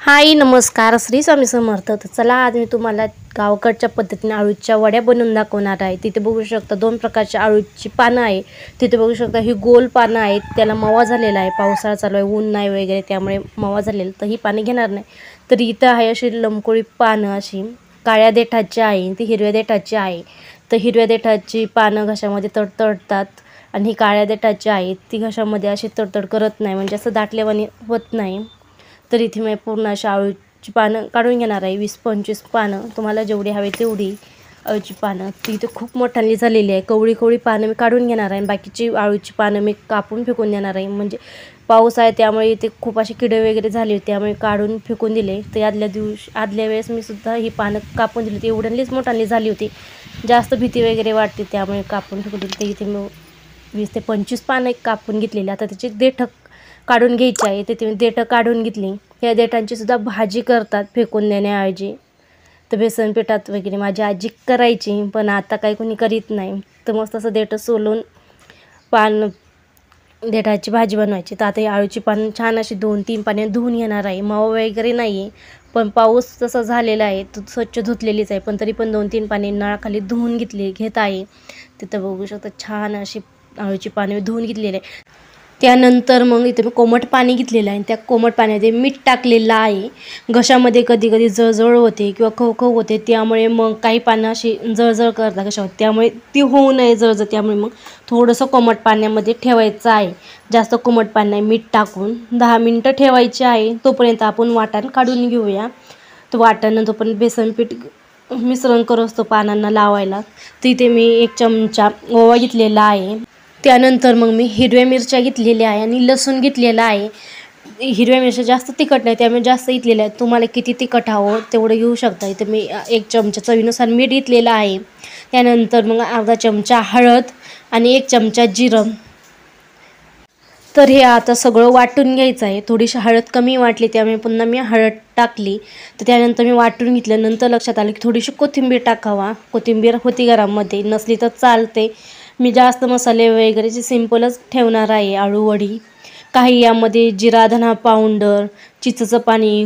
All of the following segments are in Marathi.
हाय नमस्कार श्री स्वामी समर्थ। तर चला आज मी तुम्हाला गावकडच्या पद्धतीने अळूच्या वड्या बनवून दाखवणार आहे। तिथे बघू शकता दोन प्रकारची अळूची पानं आहे। तिथे बघू शकता ही गोल पानं आहेत, त्याला मवा झालेला आहे, पावसाळा चालू आहे, ऊन नाही वगैरे त्यामुळे मवा झालेला, तर ही पानं घेणार नाही। तर इथं आहे अशी लमकोळी पानं, अशी काळ्या देठाची आहे, ती हिरव्या देठाची आहे। तर हिरव्या देठाची पानं घशामध्ये तडतडतात आणि ही काळ्या देठाची आहे ती घशामध्ये अशी तडतड करत नाही, म्हणजे असं दाटल्यावानी होत नाही। तर इथे मी पूर्ण अशा अळूची पानं काढून घेणार आहे, 20-25 पानं, तुम्हाला जेवढी हवी तेवढी अळूची पानं। ती इथे खूप मोठाली झालेली आहे, कवळी कवळी पानं मी काढून घेणार आहे, बाकीची अळूची पानं मी कापून फेकून देणार आहे। म्हणजे पाऊस आहे त्यामुळे इथे खूप असे किडे वगैरे झाले होते, त्यामुळे काढून फेकून दिले। तर आदल्या वेळेस मी सुद्धा ही पानं कापून दिली होती, एवढ्यालीच मोठाली झाली होती, जास्त भीती वगैरे वाटते त्यामुळे कापून फेकून दिली। तर इथे मी 20 ते 25 पानं कापून घेतलेली। आता त्याचे देठ काढून घ्यायची आहे, तिथे मी देठं काढून घेतली। या देठांची सुद्धा भाजी करतात फेकून देण्याऐवजी, तर बेसन पिठात वगैरे माझी आजी करायची, पण आता काही कोणी करीत नाही। तर मस्त असं देठं सोलून देठाची भाजी बनवायची। तर आता ही अळूची पानं छान अशी 2-3 पाण्यात धुवून घेणार आहे, मावा वगैरे नाही आहे, पण पाऊस तसा झालेला आहे, तो स्वच्छ धुतलेलीच आहे, पण तरी पण 2-3 पाणी नळाखाली धुवून घेत आहे। तिथं बघू शकता छान अशी अळूची पाने धुवून घेतलेली आहे। त्यानंतर मग इथे मी कोमट पाणी घेतलेलं आहे, त्या कोमट पाण्यामध्ये मीठ टाकलेलं आहे। घशामध्ये कधी कधी जळजळ होते किंवा खवखव होते, त्यामुळे मग काही पानं अशी जळजळ करतात घशावर, त्यामुळे ती होऊ नये जळजळ, त्यामुळे मग थोडंसं कोमट पाण्यामध्ये ठेवायचं आहे। जास्त कोमट पाणी मीठ टाकून 10 मिनटं ठेवायचे आहे, तोपर्यंत आपण वाटण काढून घेऊया। तर वाटण तोपर्यंत बेसन पीठ मिश्रण करू असतो पानांना लावायला। तिथे मी 1 चमचा ओवा घेतलेला आहे। त्यानंतर मग मी हिरव्या मिरच्या घेतलेल्या आहे आणि लसूण घेतलेला आहे। हिरव्या मिरच्या जास्त तिखट नाही त्यामुळे जास्त घेतलेल्या आहेत, तुम्हाला किती तिखट हवं तेवढं घेऊ शकता। इथं मी 1 चमचा चवीनुसार मीठ घेतलेलं आहे। त्यानंतर मग अर्धा चमचा हळद आणि 1 चमचा जिरं। तर हे आता सगळं वाटून घ्यायचं आहे। थोडीशी हळद कमी वाटली त्यामुळे पुन्हा मी हळद टाकली। तर त्यानंतर मी वाटून घेतल्यानंतर लक्षात आलं की थोडीशी कोथिंबीर टाकावा, कोथिंबीर होती घरामध्ये, नसली तर चालते। मी जास्त मसाले वगैरेचे सिंपलच ठेवणार आहे आळू वडी। काही यामध्ये जिरा धना पावडर, चिंचेचं पाणी,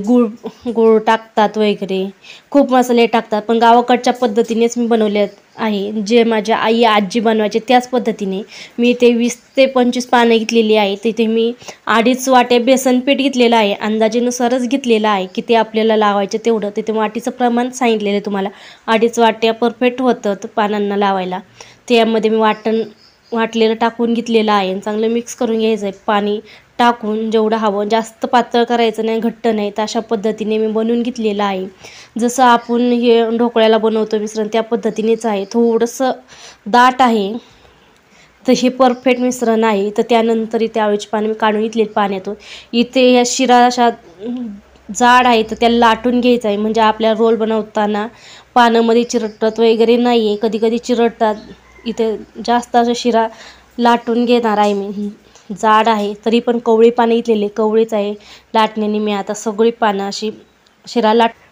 गूळ टाकतात वगैरे, खूप मसाले टाकतात, पण गावाकडच्या पद्धतीनेच मी बनवले आहे, जे माझ्या आजी बनवायचे त्याच पद्धतीने। मी ते 20 ते 25 पानं घेतलेली आहे। तिथे मी 2.5 वाट्या बेसन पीठ घेतलेलं आहे, अंदाजेनुसारच घेतलेलं आहे, किती आपल्याला लावायचं तेवढं। तिथे वाटीचं प्रमाण सांगितलेलं आहे तुम्हाला, 2.5 वाट्या परफेक्ट होतं पानांना लावायला। त्यामध्ये मी वाटलेलं टाकून घेतलेलं आहे, चांगलं मिक्स करून घ्यायचं आहे पाणी टाकून, जेवढं हवं, जास्त पातळ करायचं नाही, घट्ट नाही, तर अशा पद्धतीने मी बनवून घेतलेलं आहे। जसं आपण हे ढोकळ्याला बनवतो मिश्रण त्या पद्धतीनेच आहे, थोडंसं दाट आहे, तर हे परफेक्ट मिश्रण आहे। तर त्यानंतर इथे अळूची पानं मी काढून घेतली पाण्यातून। इथे ह्या शिरा अशा जाड आहे, तर त्याला लाटून घ्यायचं आहे, म्हणजे आपल्या रोल बनवताना पानामध्ये चिरटत वगैरे नाही आहे, कधी कधी चिरटतात। इथे जास्त असं शिरा लाटून घेणार आहे मी, जाड आहे, तरी पण कवळी पानं घेतलेली, कवळीच आहे। लाटण्याने मी आता सगळी पानं अशी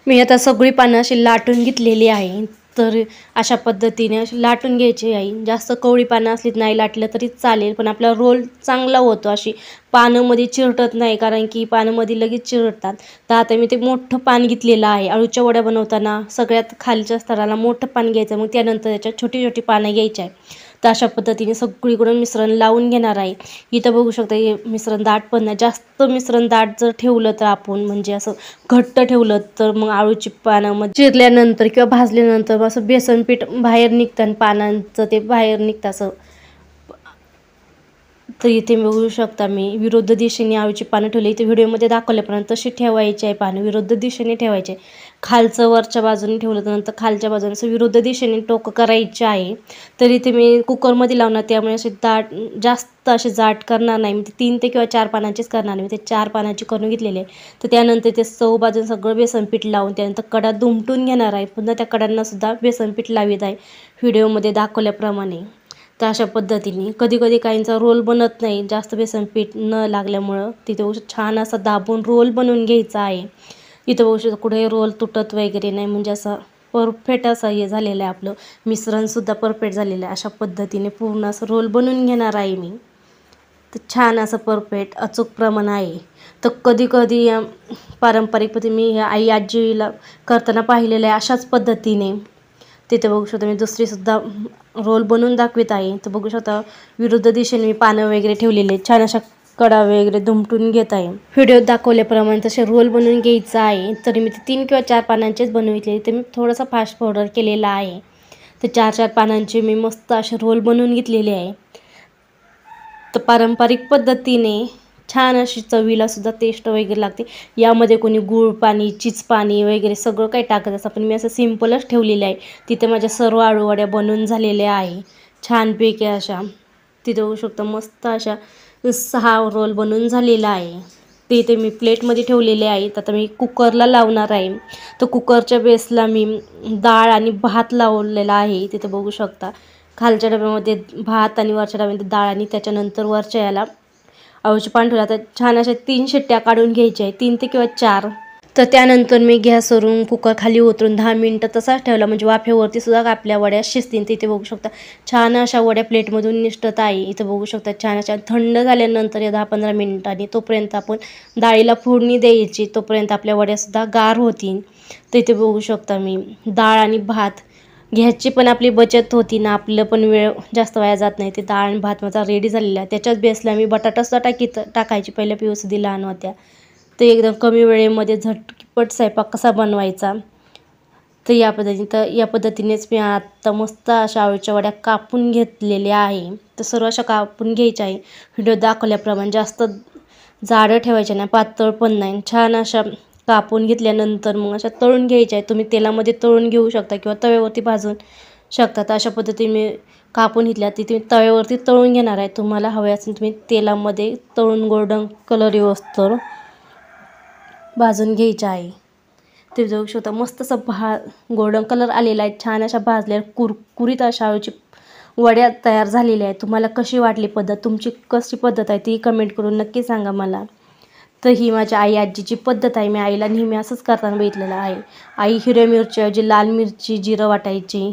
मी आता सगळी पानं अशी लाटून घेतलेली आहे। तर अशा पद्धतीने अशी लाटून घ्यायची आहे। जास्त कवळी पानं असली नाही लाटलं तरी चालेल, पण आपला रोल चांगला होतो, अशी पानामध्ये चिरटत नाही, कारण की पानामध्ये लगेच चिरटतात। तर आता मी ते मोठं पान घेतलेलं आहे, अळूच्या वड्या बनवताना सगळ्यात खालच्या स्तराला मोठं पान घ्यायचं, मग त्यानंतर त्याच्यात छोटी छोटी पानं घ्यायची आहे। तर अशा पद्धतीने सगळीकडून मिश्रण लावून घेणार आहे। इथं बघू शकता हे मिश्रण दाट पण नाही, जास्त मिश्रण दाट जर ठेवलं तर आपण, म्हणजे असं घट्ट ठेवलं तर मग अळूची पानं चिरल्यानंतर किंवा भाजल्यानंतर असं बेसन पीठ बाहेर निघतं आणि पानांचं ते बाहेर निघतं असं। तर इथे बघू शकता मी विरुद्ध दिशेने अळूची पानं ठेवली, इथे व्हिडिओमध्ये दाखवल्याप्रमाणे तशी ठेवायची आहे, पानं विरुद्ध दिशेने ठेवायचे। खालचं वरच्या बाजूने ठेवलं तर नंतर खालच्या बाजूने असं विरुद्ध दिशेने टोकं करायचे आहे। तर इथे मी कुकरमध्ये लावणार, त्यामुळे असे जास्त असे जाड करणार नाही, मी 3 ते किंवा 4 पानांचीच करणार, मी ते 4 पानांची करून घेतलेली आहे। तर त्यानंतर ते चौ बाजून सगळं बेसन पीठ लावून त्यानंतर कडा दुमटून घेणार आहे, पुन्हा त्या कडांना सुद्धा बेसन पीठ लावित आहे व्हिडिओमध्ये दाखवल्याप्रमाणे। तर अशा पद्धतीने कधी कधी काहींचा रोल बनत नाही, जास्त बेसन पीठ न लागल्यामुळं, तिथे छान असा दाबून रोल बनवून घ्यायचा आहे। इथं बघू शकता कुठे रोल तुटत वगैरे नाही, म्हणजे असं परफेक्ट असं हे झालेलं आहे, आपलं मिश्रणसुद्धा परफेक्ट झालेलं आहे। अशा पद्धतीने पूर्ण असं रोल बनवून घेणार आहे मी, तर छान असं परफेक्ट अचूक प्रमाण आहे। तर कधी कधी पारंपरिक पद्धती मी ह्या आई आजीला करताना पाहिलेलं आहे अशाच पद्धतीने. तिथे बघू शकता मी दुसरीसुद्धा रोल बनवून दाखवित आहे. तर बघू शकता विरुद्ध दिशेने मी पानं वगैरे ठेवलेले छान अशा कडा वगैरे दुमटून घेत आहे. व्हिडिओत दाखवल्याप्रमाणे तसे रोल बनवून घ्यायचा आहे. तरी मी ते 3 किंवा 4 पानांचेच बनवितले. ते मी थोडासा फास्ट फॉरवर्ड केलेला आहे. तर 4-4 पानांचे मी मस्त असे रोल बनवून घेतलेले आहे. तर पारंपरिक पद्धतीने छान अशी चवीला सुद्धा टेस्ट वगैरे लागते. यामध्ये कोणी गूळ पाणी, चीज पाणी वगैरे सगळं काही टाकत असतं, पण मी असं सिम्पलच ठेवलेलं आहे. तिथे माझ्या सर्व आळूवड्या बनवून झालेल्या आहे छानपैकी अशा. तिथे बघू शकता मस्त अशा 6 रोल बनवून झालेला आहे. ते इथे मी प्लेटमध्ये ठेवलेले आहेत. आता मी कुकरला लावणार आहे. तर कुकरच्या बेसला मी डाळ आणि भात लावलेला आहे. तिथे बघू शकता खालच्या डब्यामध्ये भात आणि वरच्या डब्यामध्ये डाळ आणि त्याच्यानंतर वरच्या याला अळूचे पान ठेवला. तर छान अशा 3 शिट्ट्या काढून घ्यायच्या आहे, 3 ते किंवा 4. तर त्यानंतर मी गॅसवरून कुकर खाली उतरून 10 मिनटं तसाच ठेवला, म्हणजे वाफेवरती सुद्धा आपल्या वड्या शिजतील. तिथे बघू शकता छान अशा वड्या प्लेटमधून निष्ठत आहे. इथं बघू शकता छान अशा थंड झाल्यानंतर या 10-15 मिनिटांनी तोपर्यंत आपण डाळीला फोडणी द्यायची, तोपर्यंत आपल्या वड्यासुद्धा गार होतील. तर इथे बघू शकता मी डाळ आणि भात घ्यायची पण आपली बचत होती ना, आपलं पण वेळ जास्त वाया जात नाही. ते डाळ आणि भात माझा रेडी झालेला आहे. त्याच्याच बेसला मी बटाटासुद्धा टाकायची. पहिल्या पिऊसुद्धा लहान होत्या. तर एकदम कमी वेळेमध्ये झटपट स्वयंपाक कसा बनवायचा तर या पद्धतीनेच मी आत्ता मस्त अशा अळूच्या वड्या कापून घेतलेल्या आहे. तर सर्व अशा कापून घ्यायच्या आहे. व्हिडिओ दाखवल्याप्रमाणे जास्त जाडं ठेवायच्या नाही, पातळ पण नाही. छान अशा कापून घेतल्यानंतर मग अशा तळून घ्यायच्या आहे. तुम्ही तेलामध्ये तळून घेऊ शकता किंवा तव्यावरती भाजून शकता. तर अशा पद्धतीने मी कापून घेतल्या. ती तुम्ही तव्यावरती तळून घेणार आहे. तुम्हाला हवे असेल तुम्ही तेलामध्ये तळून गोल्डन कलर येऊस्तोवर भाजून घ्यायच्या आहे. ते बघू शकता मस्त असं गोल्डन कलर आलेला आहे. छान अशा भाजल्या कुरकुरीत अशा अळूची वड्या तयार झालेल्या आहेत. तुम्हाला कशी वाटली पद्धत, तुमची कशी पद्धत आहे ती कमेंट करून नक्की सांगा मला. तर ही माझ्या आई आजीची पद्धत आहे. मी आईला नेहमी असंच करताना बघितलेलं आहे. आई हिरव्या मिरच्याऐवजी लाल मिरची जिरं वाटायची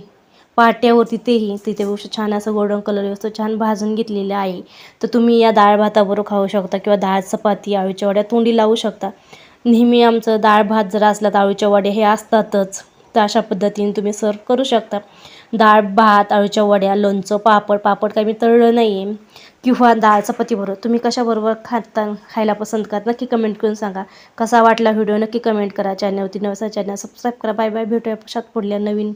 पाट्यावरती, तेही तिथे बघू छान असं गोल्डन कलर असतो छान भाजून घेतलेलं आहे. तर तुम्ही या डाळ भाताबरोबर खाऊ शकता किंवा डाळ चपाती अळूच्या वड्या तोंडी लावू शकता. नेहमी आमचं डाळ भात जर असला तर अळूच्या वड्या हे असतातच. तर अशा पद्धतीने तुम्ही सर्व करू शकता. डाळ भात अळूच्या वड्या लोणचं पापड काही मी तळलं नाही आहे किंवा डाळ चपातीबरोबर तुम्ही कशाबरोबर खायला पसंत करता नक्की कमेंट करून सांगा. कसा वाटला व्हिडिओ नक्की कमेंट करा. चॅनलवरती नवीन चॅनल सबस्क्राईब करा. Bye bye. भेटूया पश्चात पुढल्या नवीन